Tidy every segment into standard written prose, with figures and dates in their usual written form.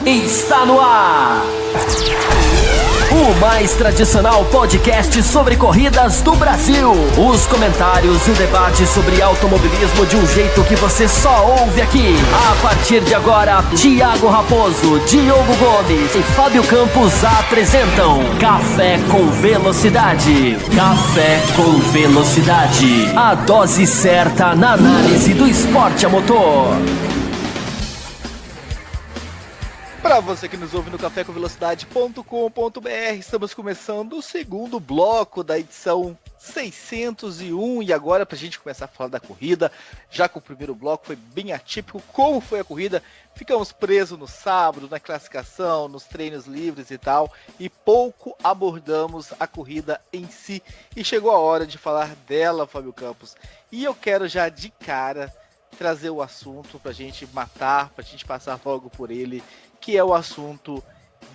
Está no ar! O mais tradicional podcast sobre corridas do Brasil. Os comentários e o debate sobre automobilismo de um jeito que você só ouve aqui. A partir de agora, Thiago Raposo, Diogo Gomes e Fábio Campos apresentam Café com Velocidade. Café com Velocidade. A dose certa na análise do esporte a motor. Para você que nos ouve no cafécomvelocidade.com.br, estamos começando o segundo bloco da edição 601 e agora para a gente começar a falar da corrida, já que o primeiro bloco foi bem atípico, como foi a corrida, ficamos presos no sábado, na classificação, nos treinos livres e tal, e pouco abordamos a corrida em si, e chegou a hora de falar dela, Fábio Campos, e eu quero já de cara trazer o assunto para a gente matar, para a gente passar logo por ele, que é o assunto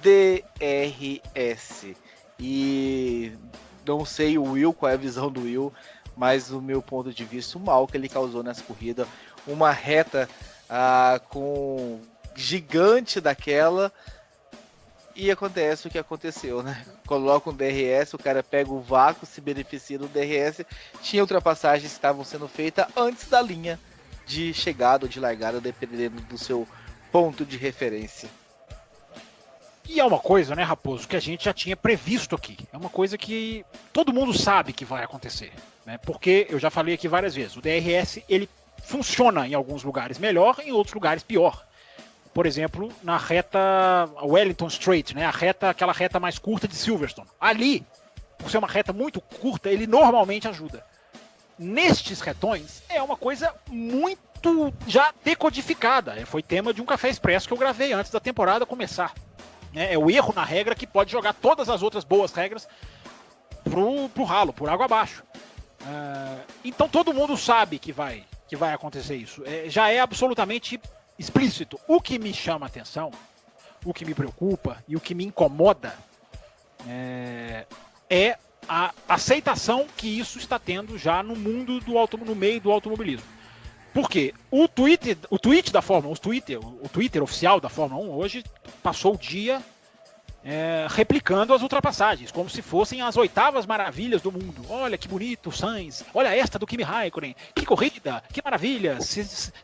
DRS. E não sei o Will, qual é a visão do Will, mas do meu ponto de vista, o mal que ele causou nessa corrida, uma reta com gigante daquela, e acontece o que aconteceu, né? Coloca um DRS, o cara pega o vácuo, se beneficia do DRS, tinha ultrapassagens que estavam sendo feitas antes da linha de chegada ou de largada, dependendo do seu ponto de referência. E é uma coisa, né, Raposo, que a gente já tinha previsto aqui. É uma coisa que todo mundo sabe que vai acontecer, né? Porque eu já falei aqui várias vezes, o DRS ele funciona em alguns lugares melhor, em outros lugares pior. Por exemplo, na reta Wellington Straight, né, aquela reta mais curta de Silverstone. Ali, por ser uma reta muito curta, ele normalmente ajuda. Nestes retões, é uma coisa muito já decodificada. Foi tema de um Café Expresso que eu gravei antes da temporada começar. É o erro na regra que pode jogar todas as outras boas regras pro ralo, por água abaixo. Então todo mundo sabe que vai acontecer isso. Já é absolutamente explícito. O que me chama a atenção, o que me preocupa e o que me incomoda é a aceitação que isso está tendo já no mundo no meio do automobilismo. Porque o tweet da Fórmula 1, o Twitter oficial da Fórmula 1 hoje passou o dia replicando as ultrapassagens, como se fossem as oitavas maravilhas do mundo. Olha que bonito o Sainz, olha esta do Kimi Raikkonen, que corrida, que maravilha,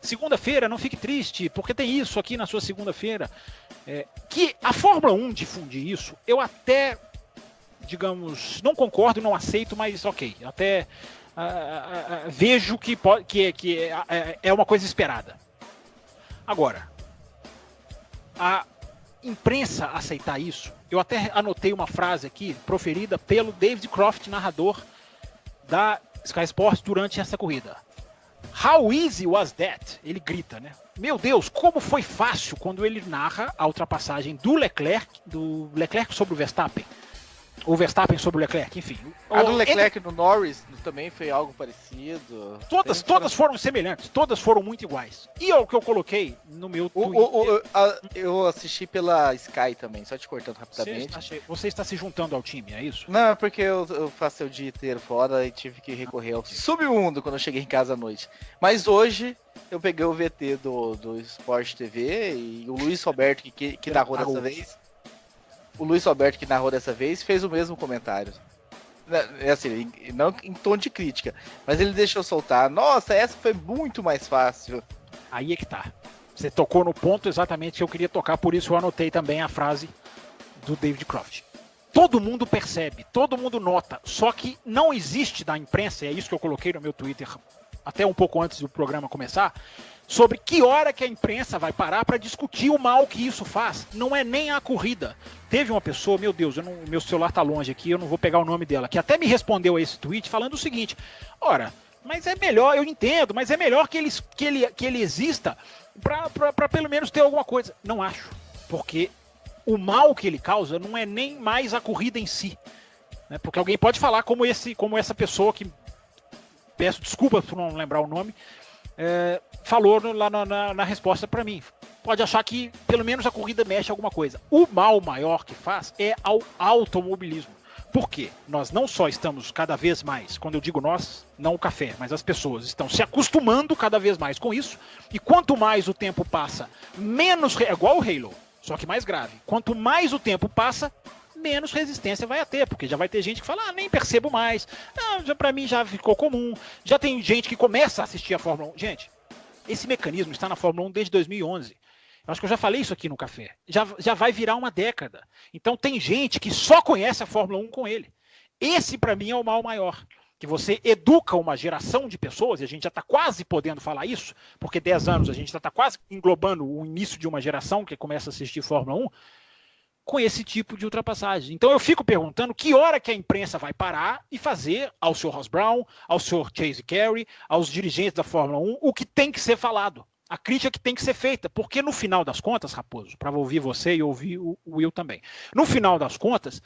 segunda-feira não fique triste, porque tem isso aqui na sua segunda-feira. Que a Fórmula 1 difunde isso, eu até, digamos, não concordo, não aceito, mas ok, até vejo que é uma coisa esperada. Agora, a imprensa aceitar isso, eu até anotei uma frase aqui, proferida pelo David Croft, narrador da Sky Sports durante essa corrida. How easy was that? Ele grita, né? Meu Deus, como foi fácil quando ele narra a ultrapassagem do Leclerc sobre o Verstappen. O Verstappen sobre o Leclerc, enfim. A do Leclerc no Norris também foi algo parecido. Todas foram semelhantes, todas foram muito iguais. E o que eu coloquei no meu Twitter... Eu assisti pela Sky também, só te cortando rapidamente. Você está se juntando ao time, é isso? Não, é porque eu passei o dia inteiro fora e tive que recorrer ao submundo quando eu cheguei em casa à noite. Mas hoje eu peguei o VT do Sport TV e o Luiz Roberto que narrou dessa vez. O Luiz Roberto, que narrou dessa vez, fez o mesmo comentário. Assim, não em tom de crítica, mas ele deixou soltar. Nossa, essa foi muito mais fácil. Aí é que tá. Você tocou no ponto exatamente que eu queria tocar, por isso eu anotei também a frase do David Croft. Todo mundo percebe, todo mundo nota, só que não existe da imprensa, e é isso que eu coloquei no meu Twitter até um pouco antes do programa começar, sobre que hora que a imprensa vai parar para discutir o mal que isso faz. Não é nem a corrida. Teve uma pessoa, meu Deus, meu celular tá longe aqui, eu não vou pegar o nome dela, que até me respondeu a esse tweet falando o seguinte: ora, mas é melhor, eu entendo, mas é melhor que ele exista para pelo menos ter alguma coisa. Não acho, porque o mal que ele causa não é nem mais a corrida em si, né? Porque alguém pode falar como essa pessoa que, peço desculpas por não lembrar o nome, falou lá na resposta para mim. Pode achar que pelo menos a corrida mexe alguma coisa. O mal maior que faz é ao automobilismo. Por quê? Nós não só estamos cada vez mais, quando eu digo nós, não o café, mas as pessoas estão se acostumando cada vez mais com isso, e quanto mais o tempo passa, menos... É igual o Halo. só que mais grave. Quanto mais o tempo passa, menos resistência vai ter, porque já vai ter gente que fala, nem percebo mais, já para mim já ficou comum, já tem gente que começa a assistir a Fórmula 1. Gente, esse mecanismo está na Fórmula 1 desde 2011. Eu acho que eu já falei isso aqui no café. Já vai virar uma década. Então tem gente que só conhece a Fórmula 1 com ele. Esse, para mim, é o mal maior. Que você educa uma geração de pessoas, e a gente já está quase podendo falar isso, porque 10 anos a gente já está quase englobando o início de uma geração que começa a assistir Fórmula 1, com esse tipo de ultrapassagem. Então eu fico perguntando que hora que a imprensa vai parar e fazer ao Sr. Ross Brown, ao Sr. Chase Carey, aos dirigentes da Fórmula 1, o que tem que ser falado. A crítica que tem que ser feita, porque no final das contas, Raposo, para ouvir você e ouvir o Will também, no final das contas,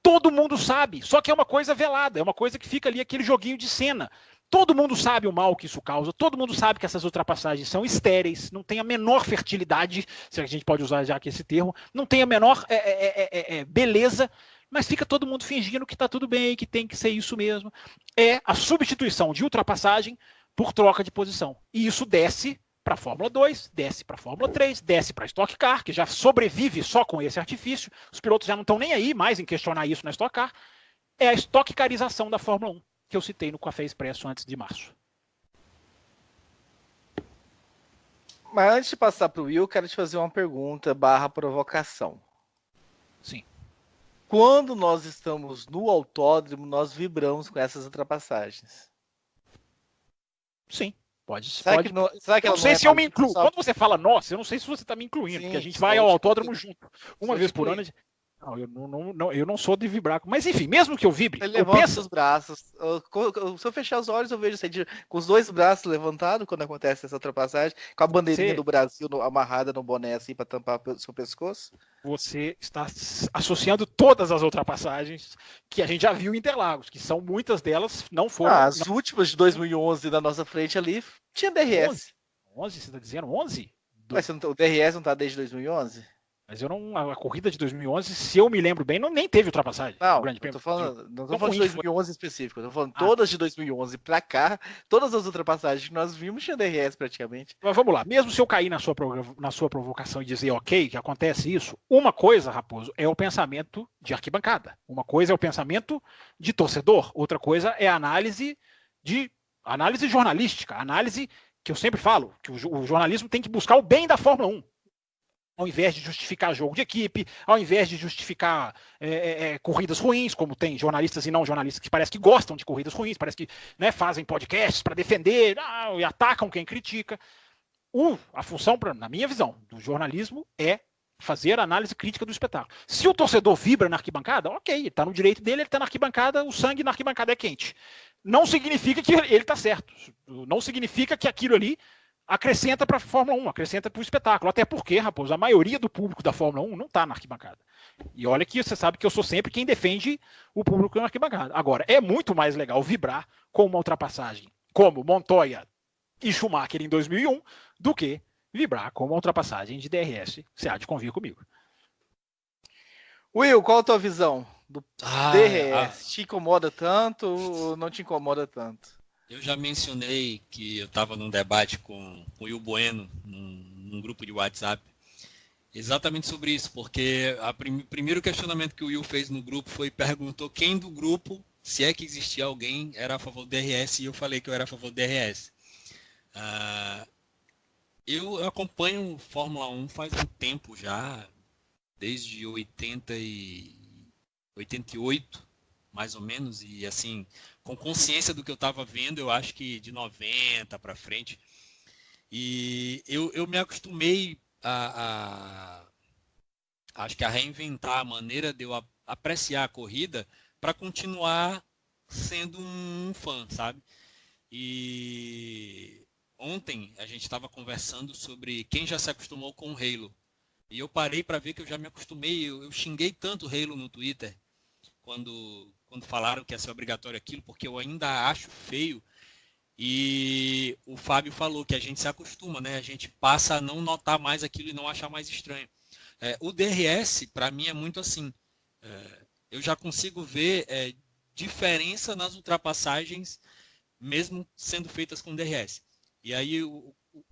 todo mundo sabe, só que é uma coisa velada, é uma coisa que fica ali, aquele joguinho de cena. Todo mundo sabe o mal que isso causa, todo mundo sabe que essas ultrapassagens são estéreis, não tem a menor fertilidade, se a gente pode usar já aqui esse termo, não tem a menor beleza, mas fica todo mundo fingindo que está tudo bem, que tem que ser isso mesmo. É a substituição de ultrapassagem por troca de posição. E isso desce para a Fórmula 2, desce para a Fórmula 3, desce para a Stock Car, que já sobrevive só com esse artifício. Os pilotos já não estão nem aí mais em questionar isso na Stock Car. É a Stock Carização da Fórmula 1, que eu citei no Café Expresso antes de março. Mas antes de passar para o Will, quero te fazer uma pergunta / provocação. Sim. Quando nós estamos no autódromo, nós vibramos com essas ultrapassagens. Sim. Pode. Será que eu não sei se eu me incluo. Quando você fala nós, eu não sei se você está me incluindo, porque a gente vai ao autódromo junto. Uma vez por ano. Não, eu não sou de vibrar. Mas enfim, mesmo que eu vibre, eu penso os braços. Se eu fechar os olhos, eu vejo você com os 2 braços levantados quando acontece essa ultrapassagem, com a bandeirinha do Brasil amarrada no boné assim para tampar o seu pescoço. Você está associando todas as ultrapassagens que a gente já viu em Interlagos, que são muitas delas não foram. As últimas de 2011 na nossa frente ali tinha DRS. 11? Você está dizendo 11? Mas o DRS não está desde 2011? Mas a corrida de 2011, se eu me lembro bem, nem teve ultrapassagem. Não, não estou falando de 2011 específico, estou falando todas de 2011 para cá, todas as ultrapassagens que nós vimos tinha DRS praticamente. Mas vamos lá, mesmo se eu cair na sua provocação e dizer ok, que acontece isso, uma coisa, Raposo, é o pensamento de arquibancada, uma coisa é o pensamento de torcedor, outra coisa é a análise jornalística, análise que eu sempre falo, que o jornalismo tem que buscar o bem da Fórmula 1. Ao invés de justificar jogo de equipe, ao invés de justificar corridas ruins, como tem jornalistas e não jornalistas que parece que gostam de corridas ruins, parece que fazem podcasts para defender e atacam quem critica. A função, na minha visão, do jornalismo é fazer a análise crítica do espetáculo. Se o torcedor vibra na arquibancada, ok, ele está no direito dele, ele está na arquibancada, o sangue na arquibancada é quente. Não significa que ele está certo. Não significa que aquilo ali acrescenta para a Fórmula 1, acrescenta para o espetáculo. Até porque, Raposo, a maioria do público da Fórmula 1 não está na arquibancada. E olha que você sabe que eu sou sempre quem defende o público na arquibancada. Agora, é muito mais legal vibrar com uma ultrapassagem como Montoya e Schumacher em 2001 do que vibrar com uma ultrapassagem de DRS. Você há de convir comigo. Will, qual a tua visão do DRS? Te incomoda tanto ou não te incomoda tanto? Eu já mencionei que eu estava num debate com o Will Bueno, num grupo de WhatsApp, exatamente sobre isso, porque o primeiro questionamento que o Will fez no grupo perguntou quem do grupo, se é que existia alguém, era a favor do DRS, e eu falei que eu era a favor do DRS. Eu acompanho Fórmula 1 faz um tempo já, desde 88, mais ou menos, e assim, com consciência do que eu estava vendo, eu acho que de 90 para frente. E eu me acostumei acho que a reinventar a maneira de eu apreciar a corrida para continuar sendo um fã, sabe? E ontem a gente estava conversando sobre quem já se acostumou com o Halo. E eu parei para ver que eu já me acostumei, eu xinguei tanto o Halo no Twitter, quando falaram que ia ser obrigatório aquilo, porque eu ainda acho feio. E o Fábio falou que a gente se acostuma, né? A gente passa a não notar mais aquilo e não achar mais estranho. O DRS, para mim, é muito assim. Eu já consigo ver diferença nas ultrapassagens, mesmo sendo feitas com DRS. E aí,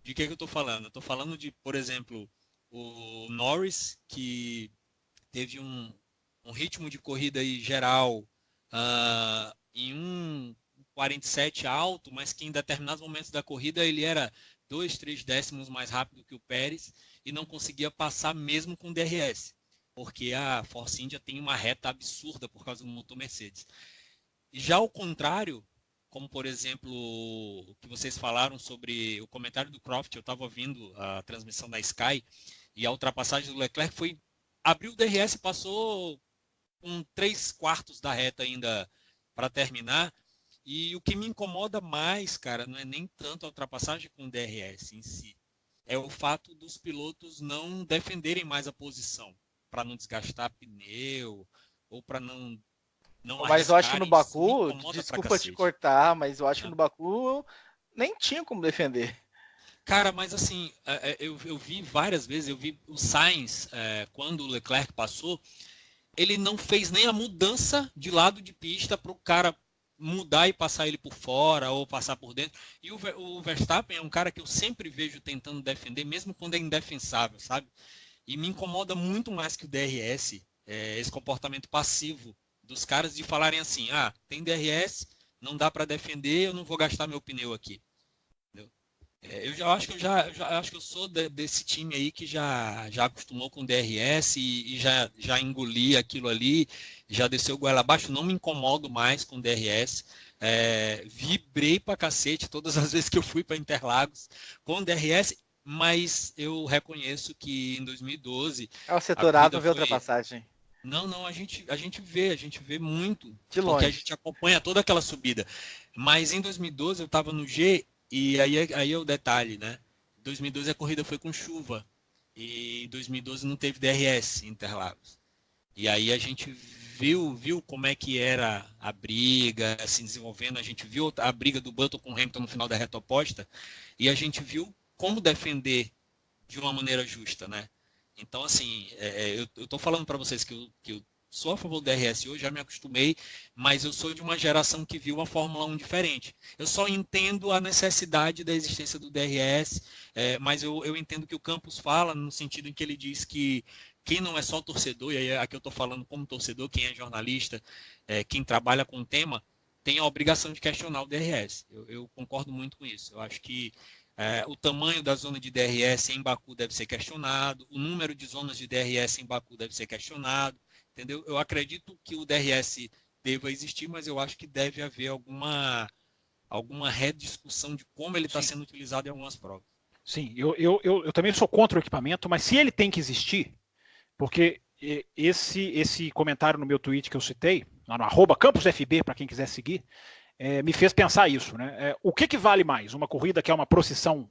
de que eu estou falando? Eu estou falando de, por exemplo, o Norris, que teve um ritmo de corrida aí geral em 1,47 alto, mas que em determinados momentos da corrida ele era 2, 3 décimos mais rápido que o Pérez e não conseguia passar mesmo com DRS, porque a Force India tem uma reta absurda por causa do motor Mercedes. E já ao contrário, como por exemplo o que vocês falaram sobre o comentário do Croft, eu estava ouvindo a transmissão da Sky, e a ultrapassagem do Leclerc foi, abriu o DRS e passou com 3/4 da reta ainda para terminar. E o que me incomoda mais, cara, não é nem tanto a ultrapassagem com o DRS em si, é o fato dos pilotos não defenderem mais a posição, para não desgastar pneu, ou para não Mas eu acho que no Baku, desculpa te cortar, mas eu acho que no Baku nem tinha como defender. Cara, mas assim, eu vi várias vezes, eu vi o Sainz, quando o Leclerc passou, ele não fez nem a mudança de lado de pista para o cara mudar e passar ele por fora ou passar por dentro. E o Verstappen é um cara que eu sempre vejo tentando defender, mesmo quando é indefensável, sabe? E me incomoda muito mais que o DRS, esse comportamento passivo dos caras de falarem assim, tem DRS, não dá para defender, eu não vou gastar meu pneu aqui. Eu acho que eu sou desse time aí que já acostumou com DRS e já engoli aquilo ali, já desceu o goela abaixo, não me incomodo mais com DRS. Vibrei pra cacete todas as vezes que eu fui para Interlagos com DRS, mas eu reconheço que em 2012... o setorado vê ultrapassagem. Não, a gente vê muito, de longe, porque a gente acompanha toda aquela subida. Mas em 2012 eu estava no G, e aí é o detalhe, né? 2012 a corrida foi com chuva, e 2012 não teve DRS em Interlagos. E aí a gente viu como é que era a briga se desenvolvendo, a gente viu a briga do Button com o Hamilton no final da reta oposta, e a gente viu como defender de uma maneira justa, né? Então, assim, eu estou falando para vocês que eu sou a favor do DRS hoje, já me acostumei, mas eu sou de uma geração que viu a Fórmula 1 diferente. Eu só entendo a necessidade da existência do DRS, mas eu entendo que o Campos fala no sentido em que ele diz que quem não é só torcedor, e aí aqui eu estou falando como torcedor, quem é jornalista, quem trabalha com o tema, tem a obrigação de questionar o DRS. Eu concordo muito com isso. Eu acho que o tamanho da zona de DRS em Baku deve ser questionado, o número de zonas de DRS em Baku deve ser questionado, entendeu? Eu acredito que o DRS deva existir, mas eu acho que deve haver alguma rediscussão de como ele está sendo utilizado em algumas provas. Sim, eu também sou contra o equipamento, mas se ele tem que existir, porque esse comentário no meu tweet que eu citei, lá no @CampusFB, para quem quiser seguir, me fez pensar isso, né? O que vale mais? Uma corrida que é uma procissão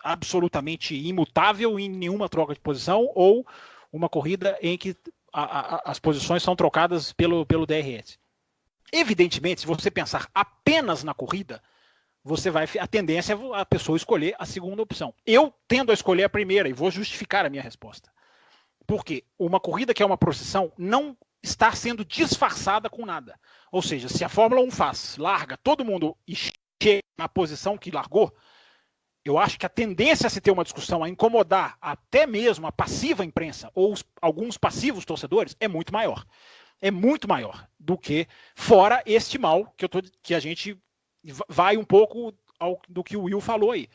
absolutamente imutável em nenhuma troca de posição, ou uma corrida em que as posições são trocadas pelo DRS? Evidentemente, se você pensar apenas na corrida, a tendência é a pessoa escolher a segunda opção. Eu tendo a escolher a primeira e vou justificar a minha resposta. Porque uma corrida que é uma procissão não está sendo disfarçada com nada. Ou seja, se a Fórmula 1 larga todo mundo e chega na posição que largou, eu acho que a tendência a se ter uma discussão, a incomodar até mesmo a passiva imprensa ou alguns passivos torcedores é muito maior. É muito maior do que fora este mal que a gente vai um pouco do que o Will falou aí.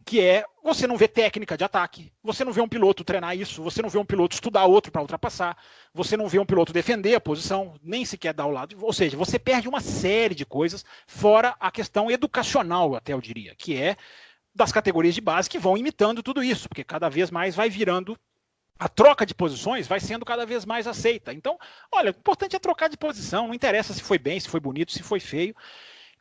Que é, você não vê técnica de ataque, você não vê um piloto treinar isso, você não vê um piloto estudar outro para ultrapassar, você não vê um piloto defender a posição, nem sequer dar o lado. Ou seja, você perde uma série de coisas, fora a questão educacional, até eu diria, que é das categorias de base que vão imitando tudo isso, porque cada vez mais vai virando, a troca de posições vai sendo cada vez mais aceita. Então, olha, o importante é trocar de posição, não interessa se foi bem, se foi bonito, se foi feio.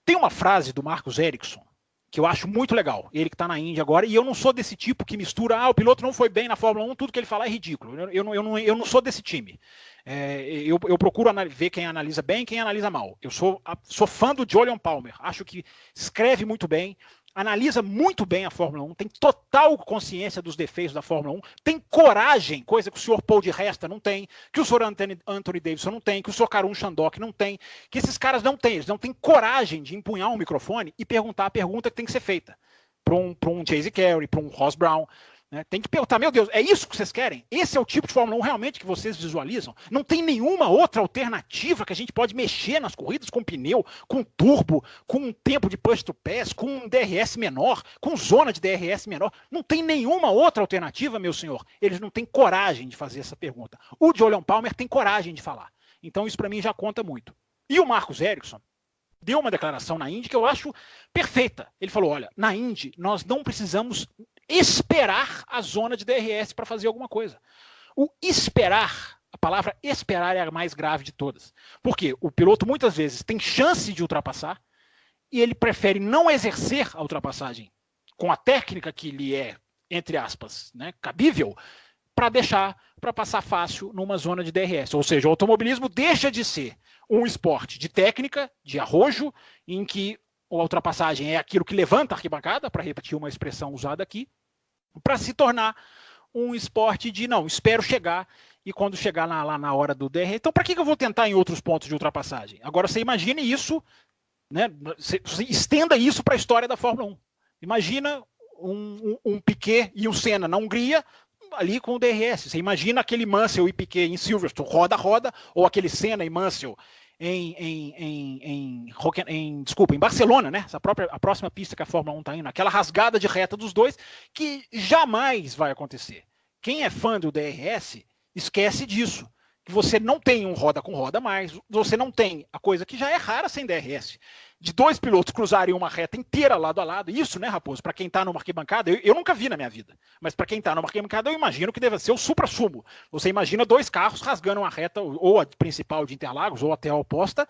Tem uma frase do Marcus Ericsson, que eu acho muito legal, ele que está na Índia agora, e eu não sou desse tipo que mistura, o piloto não foi bem na Fórmula 1, tudo que ele fala é ridículo, eu não sou desse time. Eu procuro ver quem analisa bem e quem analisa mal. Eu sou fã do Jolyon Palmer, acho que escreve muito bem, analisa muito bem a Fórmula 1, tem total consciência dos defeitos da Fórmula 1, tem coragem, coisa que o senhor Paul de Resta não tem, que o senhor Anthony Davidson não tem, que o senhor Karun Chandok não tem, que esses caras não têm, eles não têm coragem de empunhar um microfone e perguntar a pergunta que tem que ser feita para um Chase Carey, para um Ross Brown. Né? Tem que perguntar, meu Deus, é isso que vocês querem? Esse é o tipo de Fórmula 1 realmente que vocês visualizam? Não tem nenhuma outra alternativa que a gente pode mexer nas corridas com pneu, com turbo, com um tempo de push to pass, com um DRS menor, com zona de DRS menor? Não tem nenhuma outra alternativa, meu senhor? Eles não têm coragem de fazer essa pergunta. O Jolyon Palmer tem coragem de falar. Então isso para mim já conta muito. E o Marcus Ericsson deu uma declaração na Indy que eu acho perfeita. Ele falou, olha, na Indy nós não precisamos esperar a zona de DRS para fazer alguma coisa. O esperar, a palavra esperar é a mais grave de todas. Porque o piloto muitas vezes tem chance de ultrapassar e ele prefere não exercer a ultrapassagem com a técnica que lhe é, entre aspas, né, cabível, para passar fácil numa zona de DRS. Ou seja, o automobilismo deixa de ser um esporte de técnica, de arrojo, em que a ultrapassagem é aquilo que levanta a arquibancada, para repetir uma expressão usada aqui, para se tornar um esporte de, não, espero chegar, e quando chegar lá na hora do DRS... Então, para que eu vou tentar em outros pontos de ultrapassagem? Agora, você imagine isso, né, você estenda isso para a história da Fórmula 1. Imagina um Piquet e um Senna na Hungria, ali com o DRS. Você imagina aquele Mansell e Piquet em Silverstone, roda a roda, ou aquele Senna e Mansell em Barcelona, né? A próxima pista que a Fórmula 1 está indo, aquela rasgada de reta dos dois, que jamais vai acontecer. Quem é fã do DRS, esquece disso. Que você não tem um roda com roda mais, você não tem a coisa que já é rara sem DRS. De dois pilotos cruzarem uma reta inteira lado a lado, isso, né, Raposo? Para quem está numa arquibancada, eu nunca vi na minha vida, mas para quem está numa arquibancada, eu imagino que deve ser o supra-sumo. Você imagina dois carros rasgando uma reta, ou a principal de Interlagos, ou até a oposta,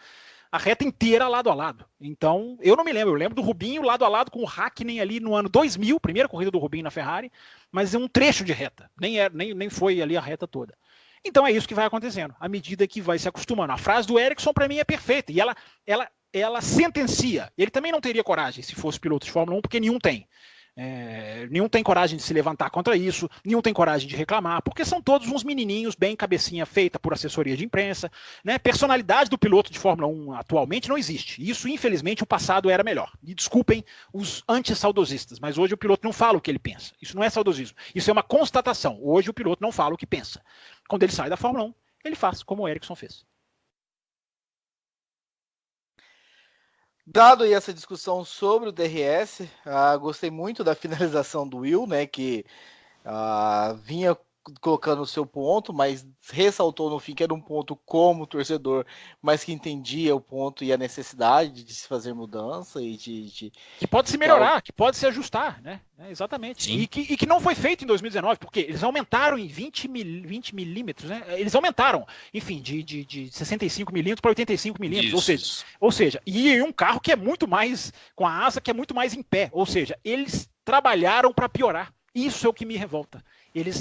a reta inteira lado a lado. Então, eu não me lembro, eu lembro do Rubinho lado a lado com o Hakkinen ali no ano 2000, primeira corrida do Rubinho na Ferrari, mas é um trecho de reta, nem foi ali a reta toda. Então é isso que vai acontecendo, à medida que vai se acostumando. A frase do Ericsson, para mim, é perfeita, e ela sentencia. Ele também não teria coragem se fosse piloto de Fórmula 1, porque nenhum tem. Nenhum tem coragem de se levantar contra isso, nenhum tem coragem de reclamar, porque são todos uns menininhos bem cabecinha feita por assessoria de imprensa, né? Personalidade do piloto de Fórmula 1 atualmente não existe. Isso, infelizmente, o passado era melhor. E desculpem os anti-saudosistas, mas hoje o piloto não fala o que ele pensa. Isso não é saudosismo, isso é uma constatação. Hoje o piloto não fala o que pensa. Quando ele sai da Fórmula 1, ele faz como o Ericsson fez. Dado aí essa discussão sobre o DRS, gostei muito da finalização do Will, né, que vinha colocando o seu ponto, mas ressaltou no fim que era um ponto como torcedor, mas que entendia o ponto e a necessidade de se fazer mudança e de que pode se melhorar, que pode se ajustar, né? Exatamente. E que não foi feito em 2019, porque eles aumentaram em 20 milímetros, né? Eles aumentaram, enfim, de 65 milímetros para 85 milímetros, ou seja, e um carro que é muito mais, com a asa que é muito mais em pé, ou seja, eles trabalharam para piorar. Isso é o que me revolta.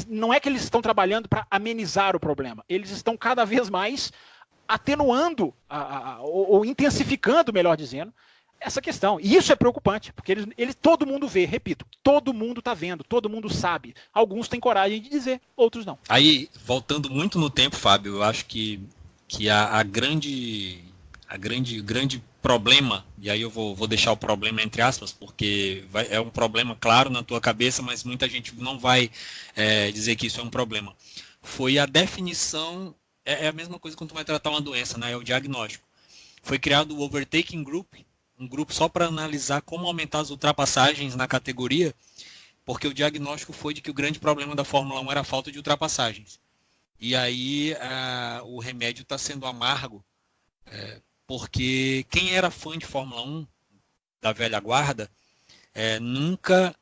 Não é que eles estão trabalhando para amenizar o problema, eles estão cada vez mais atenuando ou intensificando, melhor dizendo, essa questão. E isso é preocupante, porque todo mundo vê, repito, todo mundo está vendo, todo mundo sabe. Alguns têm coragem de dizer, outros não. Aí, voltando muito no tempo, Fábio, eu acho que a grande problema, e aí eu vou deixar o problema entre aspas, porque é um problema claro na tua cabeça, mas muita gente não vai dizer que isso é um problema. Foi a definição, é a mesma coisa quando tu vai tratar uma doença, né? É o diagnóstico. Foi criado o Overtaking Group, um grupo só para analisar como aumentar as ultrapassagens na categoria, porque o diagnóstico foi de que o grande problema da Fórmula 1 era a falta de ultrapassagens. E aí o remédio está sendo amargo, porque quem era fã de Fórmula 1, da velha guarda, nunca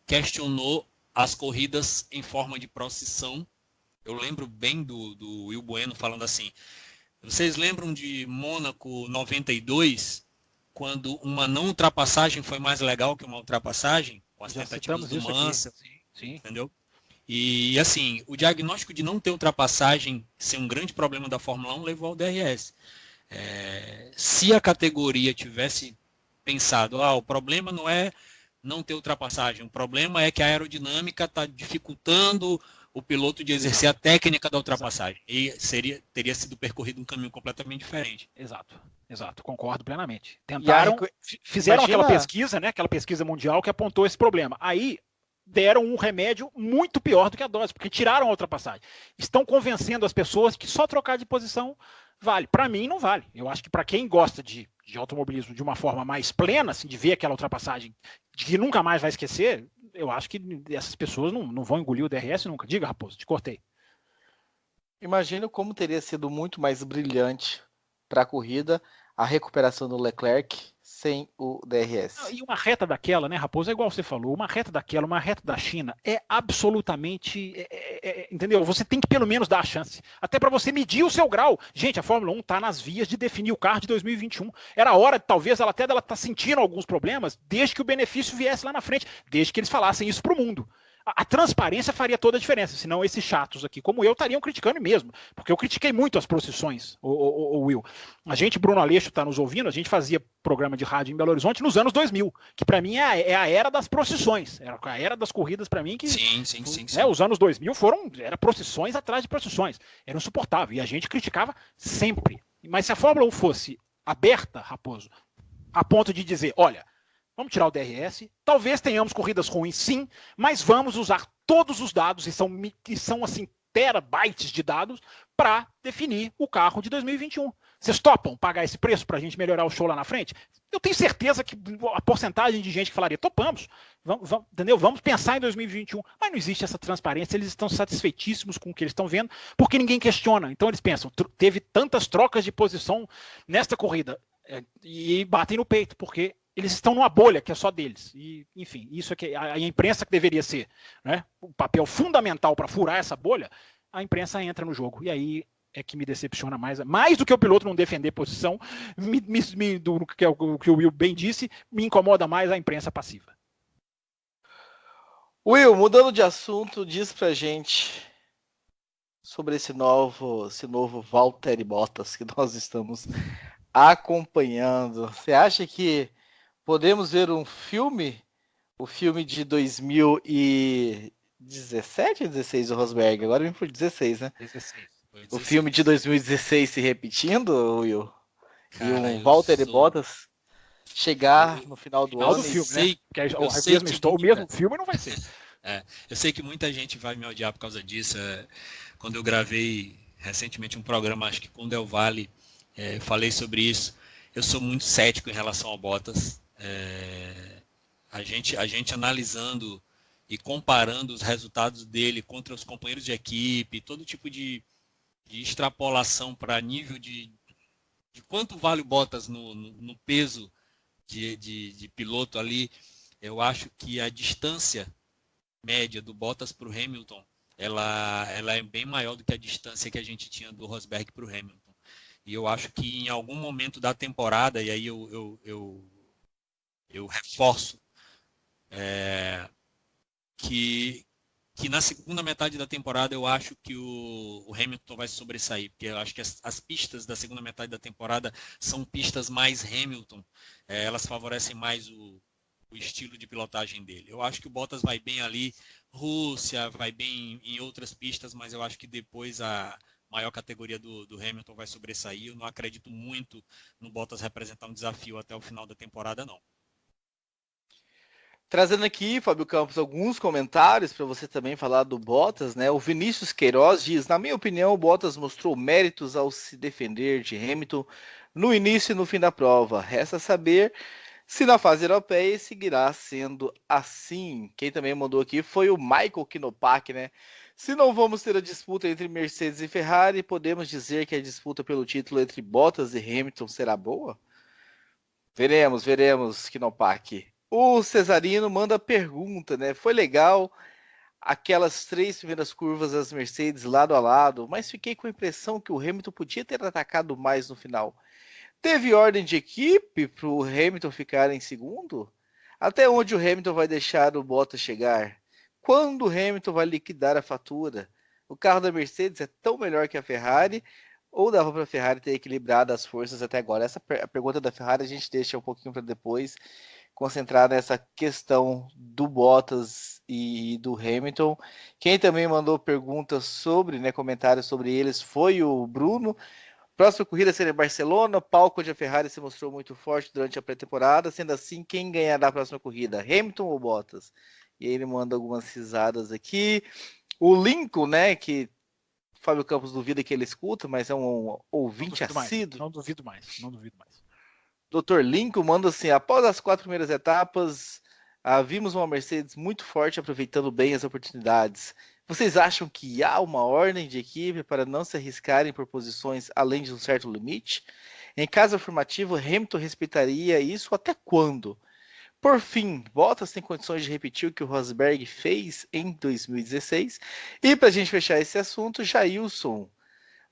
questionou as corridas em forma de procissão. Eu lembro bem do Will Bueno falando assim, vocês lembram de Mônaco 92, quando uma não ultrapassagem foi mais legal que uma ultrapassagem? Com as tentativas do Mansell, entendeu? E assim, o diagnóstico de não ter ultrapassagem ser um grande problema da Fórmula 1 levou ao DRS. Se a categoria tivesse pensado, o problema não é não ter ultrapassagem, o problema é que a aerodinâmica está dificultando o piloto de exercer a técnica da ultrapassagem. E teria sido percorrido um caminho completamente diferente. Exato, concordo plenamente. Fizeram aquela pesquisa, né, aquela pesquisa mundial que apontou esse problema. Aí, deram um remédio muito pior do que a dose, porque tiraram a ultrapassagem. Estão convencendo as pessoas que só trocar de posição vale. Para mim, não vale. Eu acho que para quem gosta de automobilismo de uma forma mais plena, assim, de ver aquela ultrapassagem de que nunca mais vai esquecer, eu acho que essas pessoas não vão engolir o DRS nunca. Diga, Raposo, te cortei. Imagino como teria sido muito mais brilhante para a corrida a recuperação do Leclerc sem o DRS. E uma reta daquela, né, Raposo, é igual você falou, uma reta da China é absolutamente, entendeu? Você tem que pelo menos dar a chance, até para você medir o seu grau. Gente, a Fórmula 1 está nas vias de definir o carro de 2021. Era hora, talvez, ela tá sentindo alguns problemas, desde que o benefício viesse lá na frente, desde que eles falassem isso para o mundo. A transparência faria toda a diferença, senão esses chatos aqui, como eu, estariam criticando mesmo, porque eu critiquei muito as procissões, o Will. A gente, Bruno Aleixo, está nos ouvindo, a gente fazia programa de rádio em Belo Horizonte nos anos 2000, que para mim é a era das procissões, era a era das corridas para mim, que sim. Os anos 2000 era procissões atrás de procissões, era insuportável, e a gente criticava sempre. Mas se a Fórmula 1 fosse aberta, Raposo, a ponto de dizer, olha, vamos tirar o DRS, talvez tenhamos corridas ruins, sim, mas vamos usar todos os dados, e são assim, terabytes de dados, para definir o carro de 2021. Vocês topam pagar esse preço para a gente melhorar o show lá na frente? Eu tenho certeza que a porcentagem de gente que falaria, topamos, entendeu? Vamos pensar em 2021. Mas não existe essa transparência, eles estão satisfeitíssimos com o que eles estão vendo, porque ninguém questiona. Então eles pensam, teve tantas trocas de posição nesta corrida, e batem no peito, porque eles estão numa bolha que é só deles. E, enfim, isso é que a imprensa que deveria ser, né, o papel fundamental para furar essa bolha, a imprensa entra no jogo. E aí é que me decepciona mais do que o piloto não defender posição, que é o que o Will bem disse, me incomoda mais a imprensa passiva. Will, mudando de assunto, diz pra gente sobre esse novo Valtteri Bottas que nós estamos acompanhando. Você acha que podemos ver um filme, o filme de 2017 ou 16 do Rosberg? Agora vem por 16, né? 16. O filme de 2016 se repetindo, Will? Cara, e um Valtteri Bottas chegar no final do ano. Do filme, né? O mesmo filme não vai ser. Eu sei que muita gente vai me odiar por causa disso. Quando eu gravei recentemente um programa, acho que com o Del Valle, falei sobre isso. Eu sou muito cético em relação ao Bottas. A gente analisando e comparando os resultados dele contra os companheiros de equipe, todo tipo de extrapolação para nível de quanto vale o Bottas no peso de piloto ali, eu acho que a distância média do Bottas para o Hamilton, ela é bem maior do que a distância que a gente tinha do Rosberg para o Hamilton. E eu acho que em algum momento da temporada, e aí eu reforço, que na segunda metade da temporada eu acho que o Hamilton vai sobressair, porque eu acho que as pistas da segunda metade da temporada são pistas mais Hamilton, elas favorecem mais o estilo de pilotagem dele. Eu acho que o Bottas vai bem ali, Rússia, vai bem em outras pistas, mas eu acho que depois a maior categoria do Hamilton vai sobressair. Eu não acredito muito no Bottas representar um desafio até o final da temporada, não. Trazendo aqui, Fábio Campos, alguns comentários para você também falar do Bottas, né? O Vinícius Queiroz diz, na minha opinião, o Bottas mostrou méritos ao se defender de Hamilton no início e no fim da prova. Resta saber se na fase europeia seguirá sendo assim. Quem também mandou aqui foi o Michael Kinopak, né? Se não vamos ter a disputa entre Mercedes e Ferrari, podemos dizer que a disputa pelo título entre Bottas e Hamilton será boa? Veremos, Kinopak. O Cesarino manda pergunta, né? Foi legal aquelas 3 primeiras curvas das Mercedes lado a lado, mas fiquei com a impressão que o Hamilton podia ter atacado mais no final. Teve ordem de equipe para o Hamilton ficar em segundo? Até onde o Hamilton vai deixar o Bottas chegar? Quando o Hamilton vai liquidar a fatura? O carro da Mercedes é tão melhor que a Ferrari? Ou dava para a Ferrari ter equilibrado as forças até agora? Essa pergunta da Ferrari a gente deixa um pouquinho para depois, concentrar nessa questão do Bottas e do Hamilton. Quem também mandou perguntas sobre, né, comentários sobre eles, foi o Bruno. Próxima corrida será em Barcelona, palco onde a Ferrari se mostrou muito forte durante a pré-temporada. Sendo assim, quem ganhará a próxima corrida? Hamilton ou Bottas? E aí ele manda algumas risadas aqui. O Lincoln, né, que o Fábio Campos duvida que ele escuta, mas é um ouvinte assíduo. Não duvido mais. Dr. Lincoln manda assim: após as 4 primeiras etapas, vimos uma Mercedes muito forte, aproveitando bem as oportunidades. Vocês acham que há uma ordem de equipe para não se arriscarem por posições além de um certo limite? Em caso afirmativo, Hamilton respeitaria isso até quando? Por fim, Bottas tem condições de repetir o que o Rosberg fez em 2016? E para a gente fechar esse assunto, Jailson,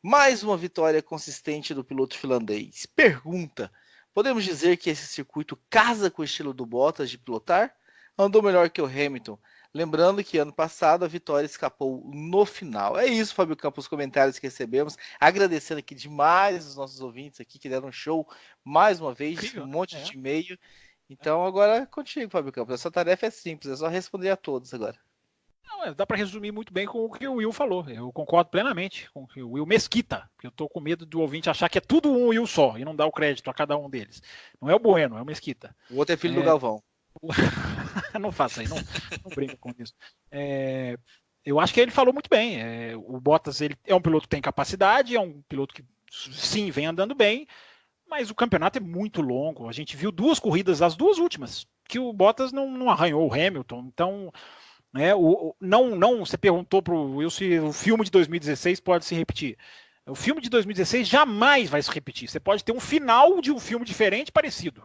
mais uma vitória consistente do piloto finlandês. Pergunta: podemos dizer que esse circuito casa com o estilo do Bottas de pilotar? Andou melhor que o Hamilton. Lembrando que ano passado a vitória escapou no final. É isso, Fábio Campos, os comentários que recebemos. Agradecendo aqui demais os nossos ouvintes aqui que deram um show mais uma vez, incrível, um monte de e-mail. Então agora é contigo, Fábio Campos. Essa tarefa é simples, é só responder a todos agora. Não, dá para resumir muito bem com o que o Will falou. Eu concordo plenamente com o Will Mesquita, porque eu tô com medo do ouvinte achar que é tudo um Will só e não dar o crédito a cada um deles. Não é o Bueno, é o Mesquita. O outro é filho do Galvão. Não faça aí, não brinca com isso. Eu acho que ele falou muito bem. O Bottas ele é um piloto que tem capacidade, é um piloto que sim vem andando bem, mas o campeonato é muito longo. A gente viu 2 corridas, as 2 últimas, que o Bottas não arranhou o Hamilton. Então, você perguntou para o Will se o filme de 2016 pode se repetir. O filme de 2016 jamais vai se repetir. Você pode ter um final de um filme diferente parecido.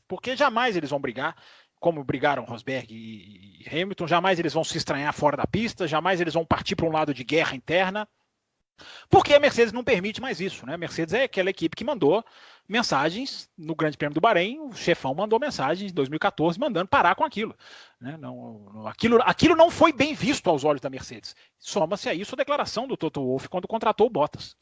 Porque jamais eles vão brigar, como brigaram Rosberg e Hamilton, jamais eles vão se estranhar fora da pista, jamais eles vão partir para um lado de guerra interna, porque a Mercedes não permite mais isso, né? A Mercedes é aquela equipe que mandou mensagens no Grande Prêmio do Bahrein, o chefão mandou mensagens em 2014 mandando parar com aquilo, né? Aquilo não foi bem visto aos olhos da Mercedes. Soma-se a isso a declaração do Toto Wolff quando contratou o Bottas.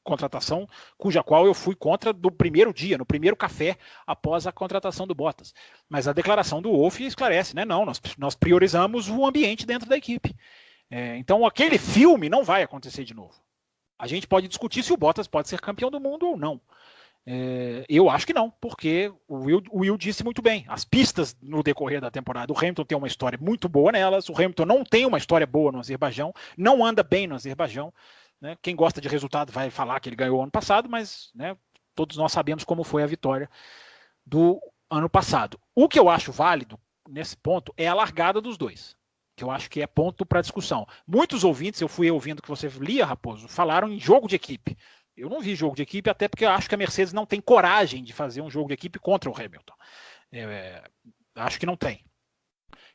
Contratação cuja qual eu fui contra do primeiro dia, no primeiro café após a contratação do Bottas. Mas a declaração do Wolff esclarece, né? Não, nós priorizamos o ambiente dentro da equipe. Então aquele filme não vai acontecer de novo. A gente pode discutir se o Bottas pode ser campeão do mundo ou não. Eu acho que não, porque o Will disse muito bem. As pistas no decorrer da temporada, o Hamilton tem uma história muito boa nelas, o Hamilton não tem uma história boa no Azerbaijão, não anda bem no Azerbaijão. Né? Quem gosta de resultado vai falar que ele ganhou ano passado, mas né, todos nós sabemos como foi a vitória do ano passado. O que eu acho válido nesse ponto é a largada dos dois, que eu acho que é ponto para discussão. Muitos ouvintes, eu fui ouvindo que você lia, Raposo, falaram em jogo de equipe. Eu não vi jogo de equipe, até porque eu acho que a Mercedes não tem coragem de fazer um jogo de equipe contra o Hamilton. Acho que não tem.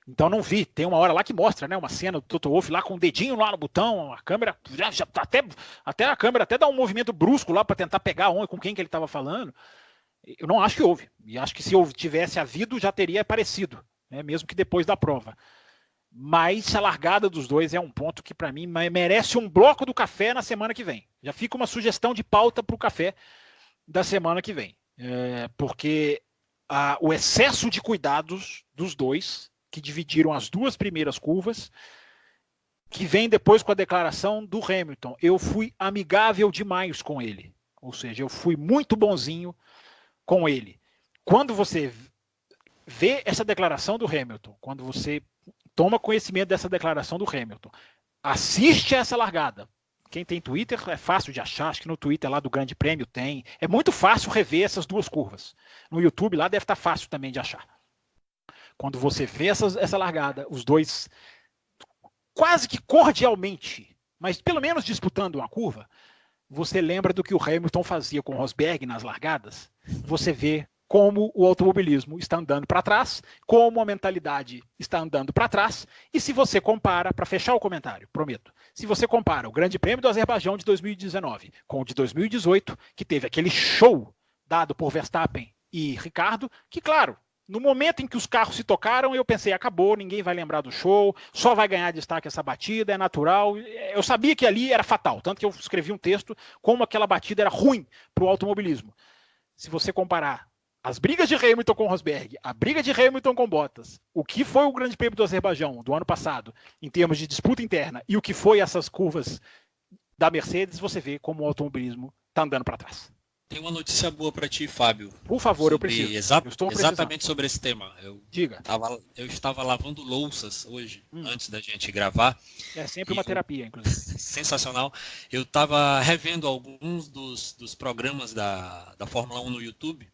Então não vi, tem uma hora lá que mostra, né, uma cena do Toto Wolff lá com o dedinho lá no botão, a câmera, até a câmera até dá um movimento brusco lá para tentar pegar com quem que ele estava falando. Eu não acho que houve, e acho que se tivesse havido já teria aparecido, né, mesmo que depois da prova. Mas a largada dos dois é um ponto que para mim merece um bloco do café na semana que vem. Já fica uma sugestão de pauta para o café da semana que vem, porque o excesso de cuidados dos dois que dividiram as 2 primeiras curvas, que vem depois com a declaração do Hamilton. Eu fui amigável demais com ele. Ou seja, eu fui muito bonzinho com ele. Quando você vê essa declaração do Hamilton, quando você toma conhecimento dessa declaração do Hamilton, assiste a essa largada. Quem tem Twitter é fácil de achar, acho que no Twitter lá do Grande Prêmio tem. É muito fácil rever essas 2 curvas. No YouTube lá deve estar fácil também de achar. Quando você vê essa largada, os dois quase que cordialmente, mas pelo menos disputando uma curva, você lembra do que o Hamilton fazia com o Rosberg nas largadas. Você vê como o automobilismo está andando para trás, como a mentalidade está andando para trás, e se você compara, para fechar o comentário, prometo, se você compara o Grande Prêmio do Azerbaijão de 2019 com o de 2018, que teve aquele show dado por Verstappen e Ricardo, que claro, no momento em que os carros se tocaram, eu pensei, acabou, ninguém vai lembrar do show, só vai ganhar destaque essa batida, é natural. Eu sabia que ali era fatal, tanto que eu escrevi um texto como aquela batida era ruim para o automobilismo. Se você comparar as brigas de Hamilton com Rosberg, a briga de Hamilton com Bottas, o que foi o Grande Prêmio do Azerbaijão do ano passado, em termos de disputa interna, e o que foi essas curvas da Mercedes, você vê como o automobilismo está andando para trás. Tem uma notícia boa para ti, Fábio. Por favor, eu preciso. Eu estou exatamente sobre esse tema. Diga. Eu estava lavando louças hoje, antes da gente gravar. É sempre uma terapia, inclusive. Sensacional. Eu estava revendo alguns dos programas da Fórmula 1 no YouTube.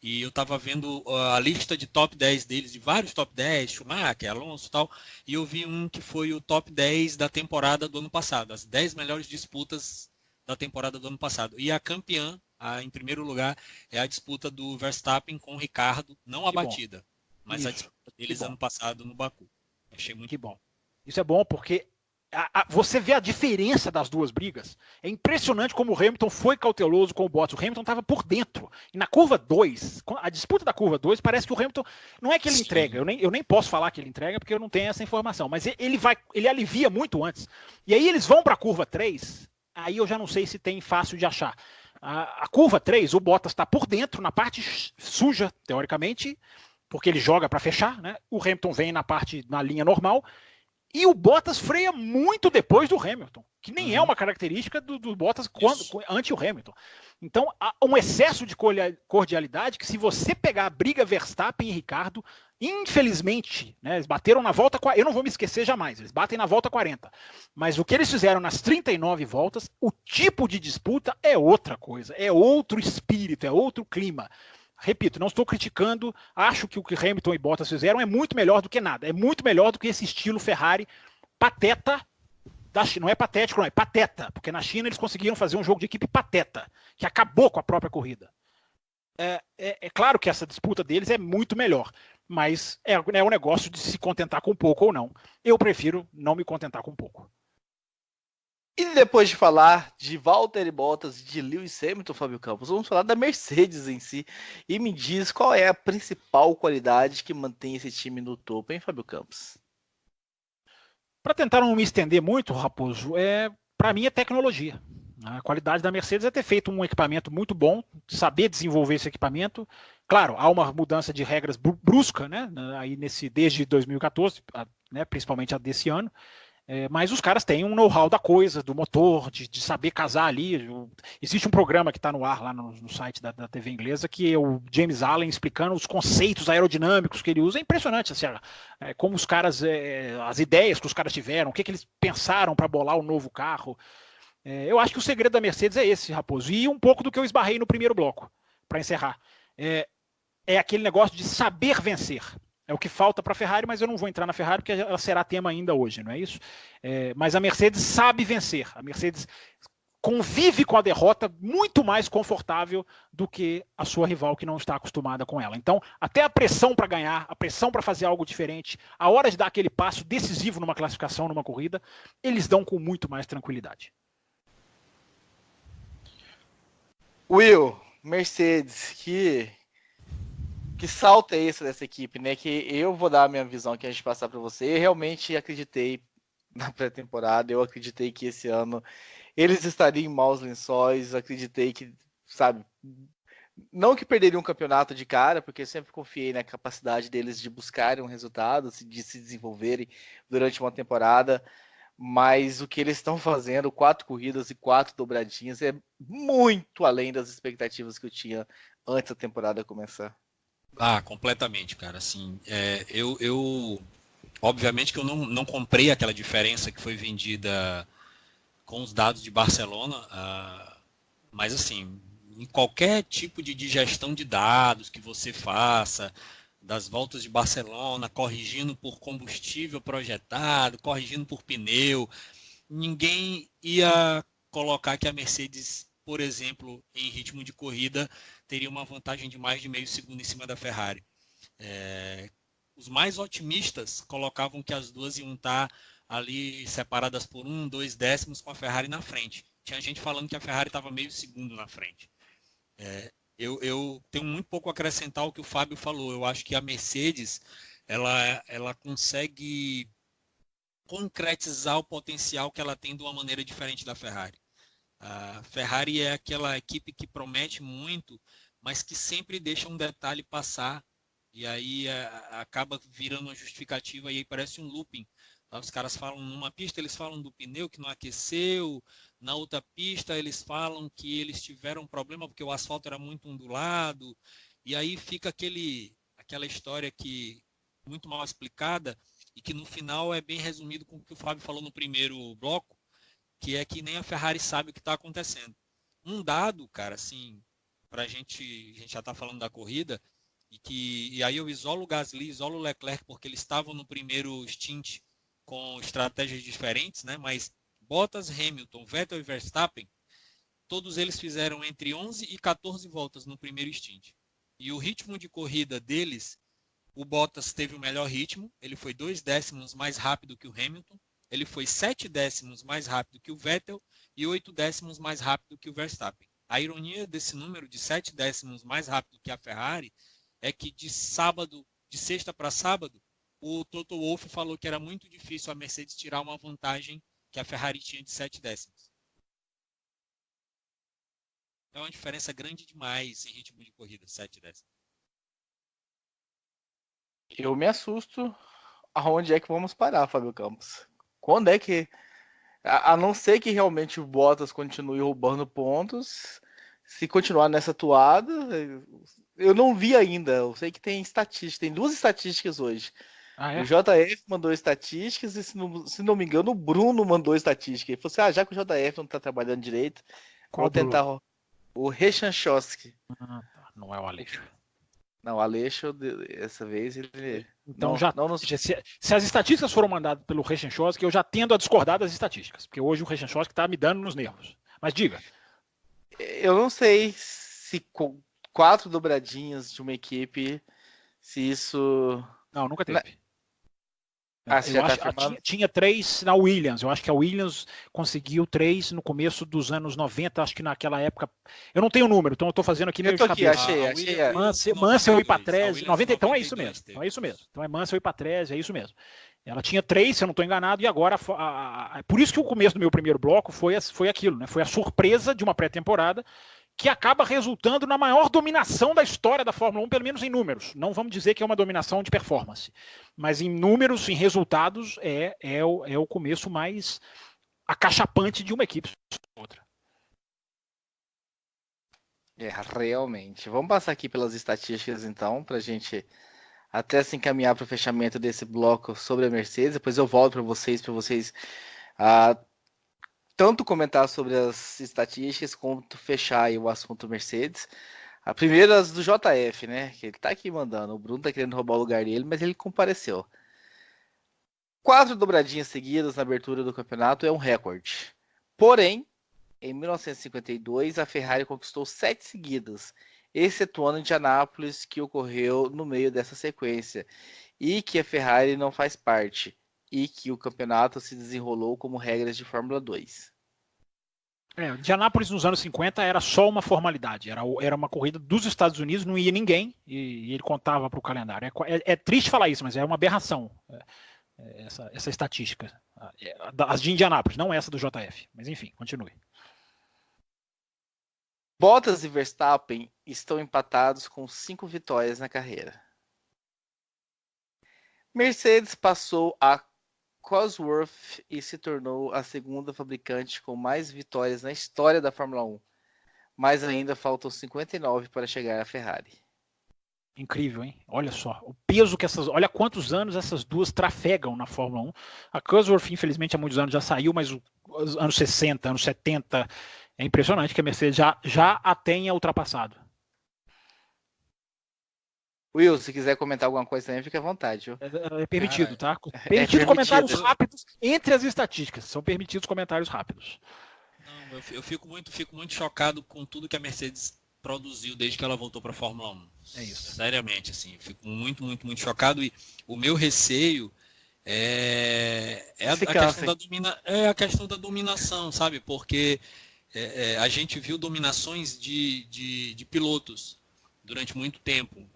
E eu estava vendo a lista de top 10 deles, de vários top 10, Schumacher, Alonso e tal, e eu vi um que foi o top 10 da temporada do ano passado, as 10 melhores disputas da temporada do ano passado. E a campeã, em primeiro lugar, é a disputa do Verstappen com o Ricardo, não a batida, mas a disputa deles ano passado no Baku. Achei muito bom. Isso é bom porque você vê a diferença das duas brigas. É impressionante como o Hamilton foi cauteloso com o Bottas. O Hamilton estava por dentro. E na curva 2, a disputa da curva 2, parece que o Hamilton... Não é que ele entrega, eu nem posso falar que ele entrega porque eu não tenho essa informação, mas ele alivia muito antes. E aí eles vão para a curva 3, aí eu já não sei se tem fácil de achar. A curva 3, o Bottas está por dentro, na parte suja, teoricamente, porque ele joga para fechar, né? O Hamilton vem na linha normal. E o Bottas freia muito depois do Hamilton, que nem é uma característica do Bottas ante o Hamilton. Então, há um excesso de cordialidade que, se você pegar a briga Verstappen e Ricardo, infelizmente, né, eles bateram na volta... Eu não vou me esquecer jamais, eles batem na volta 40. Mas o que eles fizeram nas 39 voltas, o tipo de disputa é outra coisa, é outro espírito, é outro clima. Repito, não estou criticando, acho que o que Hamilton e Bottas fizeram é muito melhor do que nada, é muito melhor do que esse estilo Ferrari pateta da China. Não é patético, não, é pateta, porque na China eles conseguiram fazer um jogo de equipe pateta, que acabou com a própria corrida. É claro que essa disputa deles é muito melhor, mas é um negócio de se contentar com pouco ou não. Eu prefiro não me contentar com pouco. E depois de falar de Valtteri Bottas e de Lewis Hamilton, Fábio Campos, vamos falar da Mercedes em si. E me diz qual é a principal qualidade que mantém esse time no topo, hein, Fábio Campos? Para tentar não me estender muito, Raposo, para mim é tecnologia. A qualidade da Mercedes é ter feito um equipamento muito bom, saber desenvolver esse equipamento. Claro, há uma mudança de regras brusca, né, aí desde 2014, né, principalmente a desse ano. Mas os caras têm um know-how da coisa, do motor, de saber casar ali. Existe um programa que está no ar lá no site da TV inglesa, que é o James Allen explicando os conceitos aerodinâmicos que ele usa. É impressionante, assim, como os caras, as ideias que os caras tiveram, o que eles pensaram para bolar o novo carro. Eu acho que o segredo da Mercedes é esse, Raposo. E um pouco do que eu esbarrei no primeiro bloco, para encerrar. É aquele negócio de saber vencer. É o que falta para a Ferrari, mas eu não vou entrar na Ferrari porque ela será tema ainda hoje, não é isso? Mas a Mercedes sabe vencer. A Mercedes convive com a derrota muito mais confortável do que a sua rival que não está acostumada com ela. Então, até a pressão para ganhar, a pressão para fazer algo diferente, a hora de dar aquele passo decisivo numa classificação, numa corrida, eles dão com muito mais tranquilidade. Will, Mercedes, que salto é esse dessa equipe, né? Que eu vou dar a minha visão aqui a gente passar para você. Eu realmente acreditei na pré-temporada, eu acreditei que esse ano eles estariam em maus lençóis, acreditei que, sabe, não que perderiam um campeonato de cara, porque eu sempre confiei na capacidade deles de buscarem um resultado, de se desenvolverem durante uma temporada, mas o que eles estão fazendo, 4 corridas e 4 dobradinhas, é muito além das expectativas que eu tinha antes da temporada começar. Completamente, cara. Assim, eu obviamente que eu não comprei aquela diferença que foi vendida com os dados de Barcelona, mas assim, em qualquer tipo de digestão de dados que você faça, das voltas de Barcelona, corrigindo por combustível projetado, corrigindo por pneu, ninguém ia colocar que a Mercedes, por exemplo, em ritmo de corrida, teria uma vantagem de mais de meio segundo em cima da Ferrari. Os mais otimistas colocavam que as duas iam estar ali separadas por 1, 2 décimos com a Ferrari na frente. Tinha gente falando que a Ferrari estava meio segundo na frente. Eu tenho muito pouco a acrescentar ao que o Fábio falou. Eu acho que a Mercedes ela consegue concretizar o potencial que ela tem de uma maneira diferente da Ferrari. A Ferrari é aquela equipe que promete muito, mas que sempre deixa um detalhe passar, e aí acaba virando uma justificativa, e aí parece um looping. Os caras falam numa pista, eles falam do pneu que não aqueceu, Na outra pista, eles falam que eles tiveram problema porque o asfalto era muito ondulado. E aí fica aquela história que muito mal explicada e que no final é bem resumido com o que o Fábio falou no primeiro bloco, que é que nem a Ferrari sabe o que está acontecendo. Um dado, cara, assim, a gente já está falando da corrida, e aí eu isolo o Gasly, isolo o Leclerc, porque eles estavam no primeiro stint com estratégias diferentes, né? Mas Bottas, Hamilton, Vettel e Verstappen, todos eles fizeram entre 11 e 14 voltas no primeiro stint. E o ritmo de corrida deles, o Bottas teve o melhor ritmo, ele foi 2 décimos mais rápido que o Hamilton, ele foi 7 décimos mais rápido que o Vettel e 8 décimos mais rápido que o Verstappen. A ironia desse número de 7 décimos mais rápido que a Ferrari é que de sexta para sábado, o Toto Wolff falou que era muito difícil a Mercedes tirar uma vantagem que a Ferrari tinha de 7 décimos. É uma diferença grande demais em ritmo de corrida, 7 décimos. Eu me assusto aonde é que vamos parar, Fábio Campos. Quando é que... A não ser que realmente o Bottas continue roubando pontos, se continuar nessa toada, eu não vi ainda. Eu sei que tem estatística, tem 2 estatísticas hoje. O JF mandou estatísticas e, se não me engano, o Bruno mandou estatística. Ele falou assim, já que o JF não está trabalhando direito, vou tentar o Rechanchowski. Não é o Aleixo. Não, o Aleixo, dessa vez, ele... Então, se as estatísticas foram mandadas pelo Rechanchowski, eu já tendo a discordar das estatísticas, porque hoje o Rechanchowski está me dando nos nervos. Mas diga. Eu não sei se com 4 dobradinhas de uma equipe, se isso... Não, nunca teve. Eu acho, tinha 3 na Williams. Eu acho que a Williams conseguiu 3 no começo dos anos 90. Acho que naquela época. Eu não tenho o número, então eu estou fazendo aqui meio de cabeça. Achei. Mansell e Patrese. 90, então é isso mesmo. Então é isso mesmo. Então é Mansell e Patrese, é isso mesmo. Ela tinha 3, se eu não estou enganado, e agora. Por isso que o começo do meu primeiro bloco foi aquilo, né? Foi a surpresa de uma pré-temporada que acaba resultando na maior dominação da história da Fórmula 1, pelo menos em números. Não vamos dizer que é uma dominação de performance, mas em números, em resultados, é o começo mais acachapante de uma equipe sobre outra. Realmente. Vamos passar aqui pelas estatísticas, então, para a gente até se encaminhar para o fechamento desse bloco sobre a Mercedes. Depois eu volto para vocês tanto comentar sobre as estatísticas, quanto fechar aí o assunto Mercedes. A primeira as do JF, né? Que ele tá aqui mandando. O Bruno tá querendo roubar o lugar dele, mas ele compareceu. 4 dobradinhas seguidas na abertura do campeonato é um recorde. Porém, em 1952, a Ferrari conquistou 7 seguidas, excetuando Indianápolis, que ocorreu no meio dessa sequência, e que a Ferrari não faz parte, e que o campeonato se desenrolou como regras de Fórmula 2. Indianápolis nos anos 50 era só uma formalidade, era uma corrida dos Estados Unidos, não ia ninguém, e ele contava para o calendário. É triste falar isso, mas é uma aberração essa estatística. As de Indianápolis, não essa do JF, mas enfim, continue. Bottas e Verstappen estão empatados com 5 vitórias na carreira. Mercedes passou a Cosworth e se tornou a segunda fabricante com mais vitórias na história da Fórmula 1. Mas ainda faltam 59 para chegar à Ferrari. Incrível, hein? Olha só, o peso que olha quantos anos essas duas trafegam na Fórmula 1. A Cosworth, infelizmente, há muitos anos já saiu, mas os anos 60, anos 70, é impressionante que a Mercedes já a tenha ultrapassado. Will, se quiser comentar alguma coisa também, fique à vontade. Viu? É permitido, tá? Permitido comentários rápidos entre as estatísticas. São permitidos comentários rápidos. Não, eu fico muito chocado com tudo que a Mercedes produziu desde que ela voltou para a Fórmula 1. É isso. Seriamente, assim, eu fico muito chocado, e o meu receio é a questão da dominação, sabe? Porque a gente viu dominações de pilotos durante muito tempo.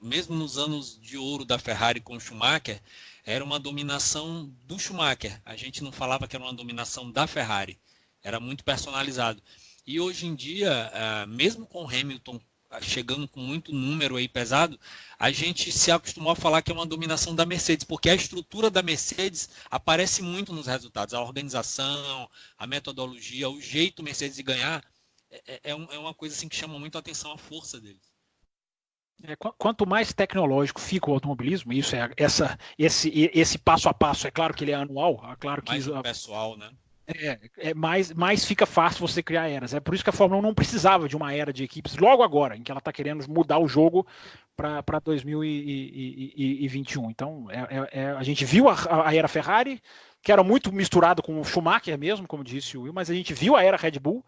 Mesmo nos anos de ouro da Ferrari com o Schumacher, era uma dominação do Schumacher. A gente não falava que era uma dominação da Ferrari. Era muito personalizado. E hoje em dia, mesmo com Hamilton chegando com muito número aí pesado, a gente se acostumou a falar que é uma dominação da Mercedes, porque a estrutura da Mercedes aparece muito nos resultados, a organização, a metodologia, o jeito Mercedes de ganhar, é uma coisa assim que chama muito a atenção, a força deles. Quanto mais tecnológico fica o automobilismo, isso esse passo a passo, é claro que ele é anual, é claro que mais isso, pessoal, né? Mais fica fácil você criar eras. É por isso que a Fórmula 1 não precisava de uma era de equipes logo agora, em que ela está querendo mudar o jogo para 2021. Então, a gente viu a era Ferrari, que era muito misturado com o Schumacher mesmo, como disse o Will, mas a gente viu a era Red Bull,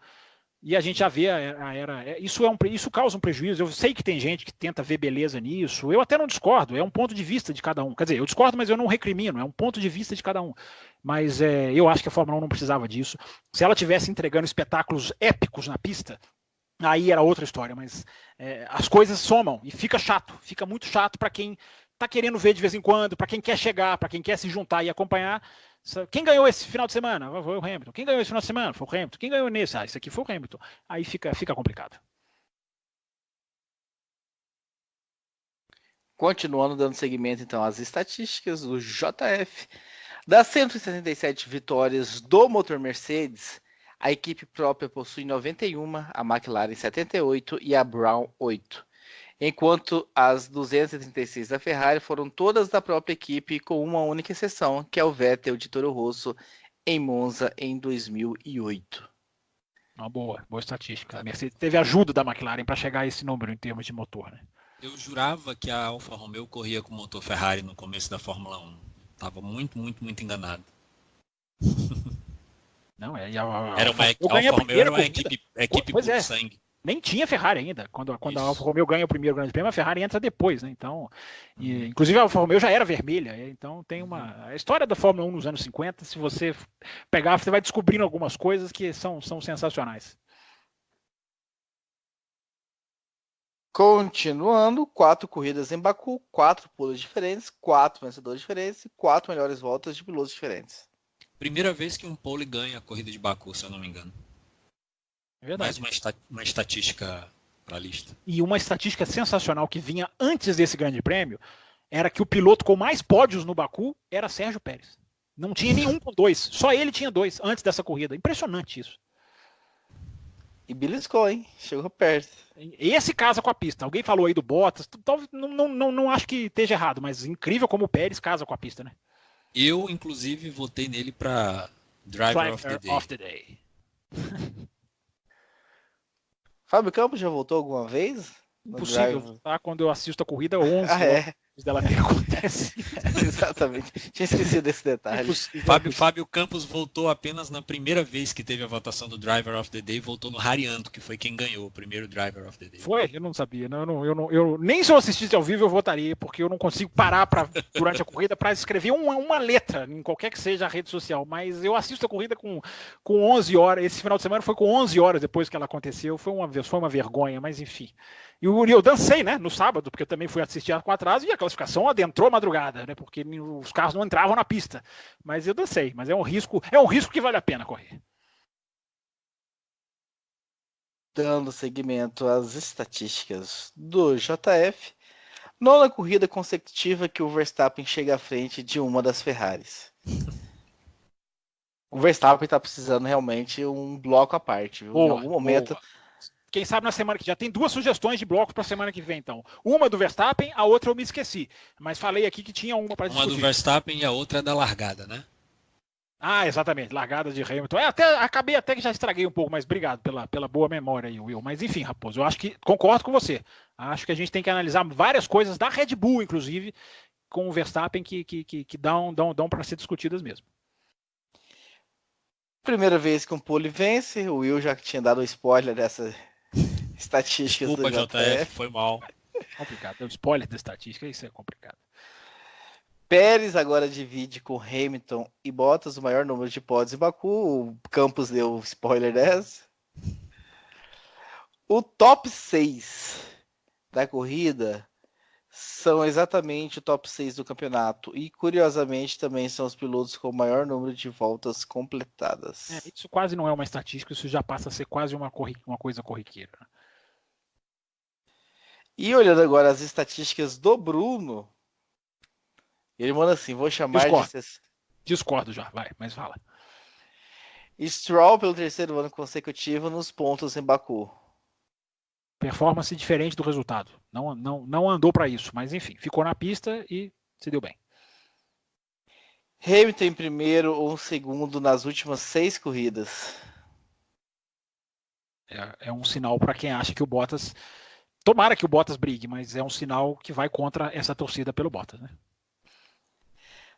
e a gente já vê a era. Isso causa um prejuízo. Eu sei que tem gente que tenta ver beleza nisso. Eu até não discordo. É um ponto de vista de cada um. Quer dizer, eu discordo, mas eu não recrimino. É um ponto de vista de cada um. Mas eu acho que a Fórmula 1 não precisava disso. Se ela tivesse entregando espetáculos épicos na pista, aí era outra história. Mas as coisas somam e fica chato. Fica muito chato para quem está querendo ver de vez em quando, para quem quer chegar, para quem quer se juntar e acompanhar. Quem ganhou esse final de semana? Foi o Hamilton. Quem ganhou esse final de semana? Foi o Hamilton. Quem ganhou nesse? Esse aqui foi o Hamilton. Aí fica complicado. Continuando dando seguimento, então, às estatísticas do JF. Das 177 vitórias do motor Mercedes, a equipe própria possui 91, a McLaren 78 e a Brown 8. Enquanto as 236 da Ferrari foram todas da própria equipe, com uma única exceção, que é o Vettel de Toro Rosso em Monza em 2008. Uma boa estatística. A Mercedes teve ajuda da McLaren para chegar a esse número em termos de motor, né? Eu jurava que a Alfa Romeo corria com o motor Ferrari no começo da Fórmula 1. Estava muito enganado. Não, a Alfa Romeo era uma equipe por sangue. Nem tinha Ferrari ainda. Quando a Alfa Romeo ganha o primeiro Grande Prêmio, a Ferrari entra depois, né? Então, inclusive a Alfa Romeo já era vermelha. Então tem a história da Fórmula 1 nos anos 50, se você pegar, você vai descobrindo algumas coisas que são sensacionais. Continuando, 4 corridas em Baku, 4 pulos diferentes, 4 vencedores diferentes e 4 melhores voltas de pilotos diferentes. Primeira vez que um pole ganha a corrida de Baku, se eu não me engano. Verdade. Mais uma estatística para a lista. E uma estatística sensacional que vinha antes desse grande prêmio era que o piloto com mais pódios no Baku era Sérgio Pérez. Não tinha nenhum com 2, só ele tinha 2 antes dessa corrida. Impressionante isso. E beliscou, hein? Chegou perto. Esse casa com a pista. Alguém falou aí do Bottas. Não acho que esteja errado, mas incrível como o Pérez casa com a pista, né? Eu, inclusive, votei nele para Driver of the Day. Fábio Campos já voltou alguma vez? Impossível, tá? Quando eu assisto a corrida 11 horas dela que acontece. Exatamente. Tinha esquecido desse detalhe. Fábio Campos voltou apenas na primeira vez que teve a votação do Driver of the Day, voltou no Harianto, que foi quem ganhou o primeiro Driver of the Day. Foi? Eu não sabia. Eu nem se eu assistisse ao vivo eu votaria, porque eu não consigo parar durante a corrida para escrever uma letra, em qualquer que seja a rede social. Mas eu assisto a corrida com 11 horas. Esse final de semana foi com 11 horas depois que ela aconteceu. Foi uma vergonha, mas enfim. E eu dancei, né, no sábado, porque eu também fui assistir com atraso e a classificação adentrou a madrugada, né, porque os carros não entravam na pista. Mas eu dancei, mas é um risco que vale a pena correr. Dando seguimento às estatísticas do JF, nona corrida consecutiva que o Verstappen chega à frente de uma das Ferraris. O Verstappen está precisando realmente um bloco à parte, viu? Em algum momento... Quem sabe na semana que já tem 2 sugestões de blocos para a semana que vem, então. Uma do Verstappen, a outra eu me esqueci. Mas falei aqui que tinha uma para discutir. Uma do Verstappen e a outra é da largada, né? Ah, exatamente. Largada de Hamilton. Acabei até que já estraguei um pouco, mas obrigado pela boa memória aí, Will. Mas enfim, Raposo, eu acho que concordo com você. Acho que a gente tem que analisar várias coisas da Red Bull, inclusive, com o Verstappen que dão para ser discutidas mesmo. Primeira vez que um pole vence, o Will já tinha dado um spoiler dessa estatísticas do JF. Foi mal. Complicado. Deu spoiler da estatística, isso é complicado. Pérez agora divide com Hamilton e Bottas o maior número de pódios em Baku. O Campos deu spoiler dessa. O top 6 da corrida são exatamente o top 6 do campeonato. E, curiosamente, também são os pilotos com o maior número de voltas completadas. Isso quase não é uma estatística, isso já passa a ser quase uma coisa corriqueira. E olhando agora as estatísticas do Bruno, ele manda assim, vou chamar Discordo já, vai, mas fala. Stroll pelo terceiro ano consecutivo nos pontos em Baku. Performance diferente do resultado. Não andou para isso, mas enfim, ficou na pista e se deu bem. Hamilton em primeiro ou segundo nas últimas 6 corridas. É um sinal para quem acha que o Bottas... Tomara que o Bottas brigue, mas é um sinal que vai contra essa torcida pelo Bottas, né?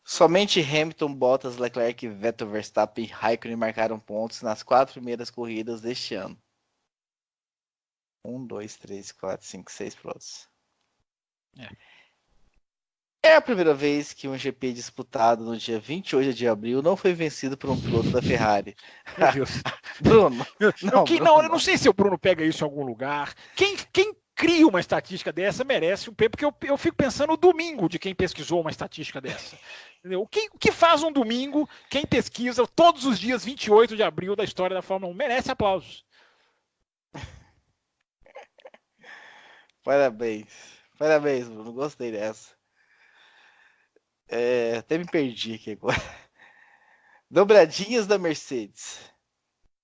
Somente Hamilton, Bottas, Leclerc, Vettel, Verstappen e Raikkonen marcaram pontos nas 4 primeiras corridas deste ano. 1, 2, 3, 4, 5, 6 pilotos. É a primeira vez que um GP disputado no dia 28 de abril não foi vencido por um piloto da Ferrari. Meu Deus. Bruno. Eu não sei se o Bruno pega isso em algum lugar. Quem cria uma estatística dessa merece um prêmio, porque eu fico pensando no domingo de quem pesquisou uma estatística dessa. Entendeu? O que faz um domingo, quem pesquisa todos os dias 28 de abril da história da Fórmula 1 merece aplausos. Parabéns, Bruno. Gostei dessa. Até me perdi aqui agora. Dobradinhas da Mercedes.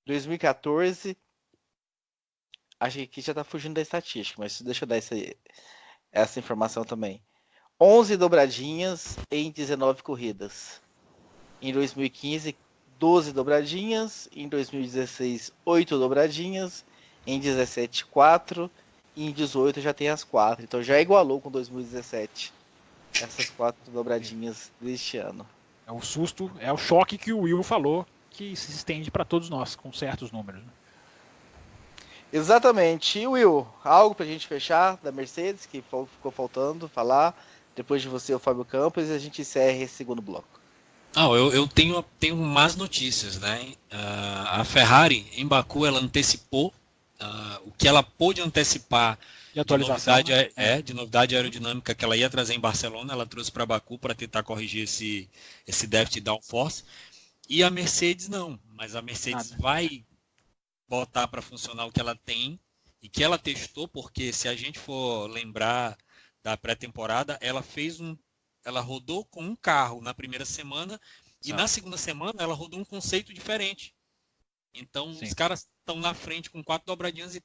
2014. Acho que aqui já tá fugindo da estatística, mas deixa eu dar essa informação também. 11 dobradinhas em 19 corridas. Em 2015, 12 dobradinhas. Em 2016, 8 dobradinhas. Em 2017, 4. E em 2018 já tem as 4. Então já igualou com 2017. Essas 4 dobradinhas deste ano. É o susto, é o choque que o Will falou, que se estende para todos nós, com certos números. Né? Exatamente. E Will, algo pra gente fechar da Mercedes, que ficou faltando falar. Depois de você, o Fábio Campos, e a gente encerra esse segundo bloco. Eu tenho más notícias, né? A Ferrari, em Baku, ela antecipou o que ela pôde antecipar de atualização, de novidade aerodinâmica que ela ia trazer em Barcelona, ela trouxe para Baku para tentar corrigir esse déficit de downforce. E a Mercedes não, mas a Mercedes vai botar para funcionar o que ela tem e que ela testou, porque se a gente for lembrar da pré-temporada, ela rodou com um carro na primeira semana e na segunda semana ela rodou um conceito diferente. Então os caras estão na frente com 4 dobradinhas e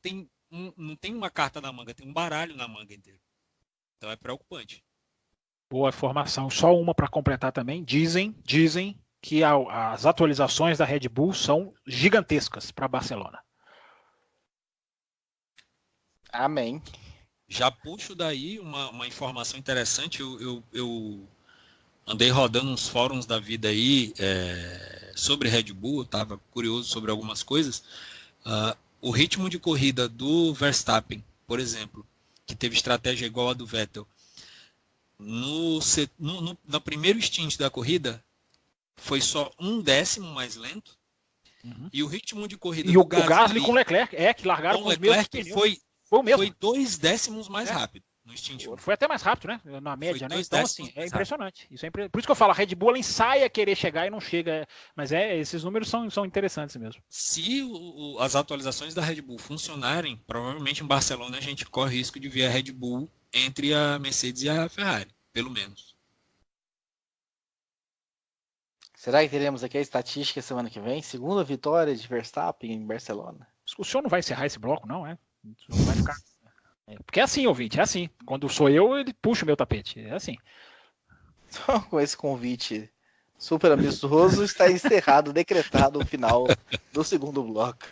não tem uma carta na manga, tem um baralho na manga inteiro. Então é preocupante. Boa informação. Só uma para completar também. Dizem que as atualizações da Red Bull são gigantescas para Barcelona. Amém. Já puxo daí uma informação interessante. Eu andei rodando uns fóruns da vida aí sobre Red Bull, eu estava curioso sobre algumas coisas. O ritmo de corrida do Verstappen, por exemplo, que teve estratégia igual a do Vettel, no primeiro stint da corrida, foi só 1/10 mais lento. E o ritmo de corrida do Gasly com o Leclerc, que largaram com os mesmos pneus. Foi 2 décimos mais rápido no stint 1. Foi até mais rápido, né? Na média, né? Então, assim, é impressionante. Por isso que eu falo, a Red Bull ela ensaia a querer chegar e não chega. Mas esses números são interessantes mesmo. Se as atualizações da Red Bull funcionarem, provavelmente em Barcelona a gente corre risco de ver a Red Bull entre a Mercedes e a Ferrari, pelo menos. Será que teremos aqui a estatística semana que vem? Segunda vitória de Verstappen em Barcelona. O senhor não vai encerrar esse bloco, não, é? Não vai ficar... Porque é assim, ouvinte, é assim. Quando sou eu, ele puxa o meu tapete. É assim. Então, com esse convite super amistoso, está encerrado, decretado o final do segundo bloco.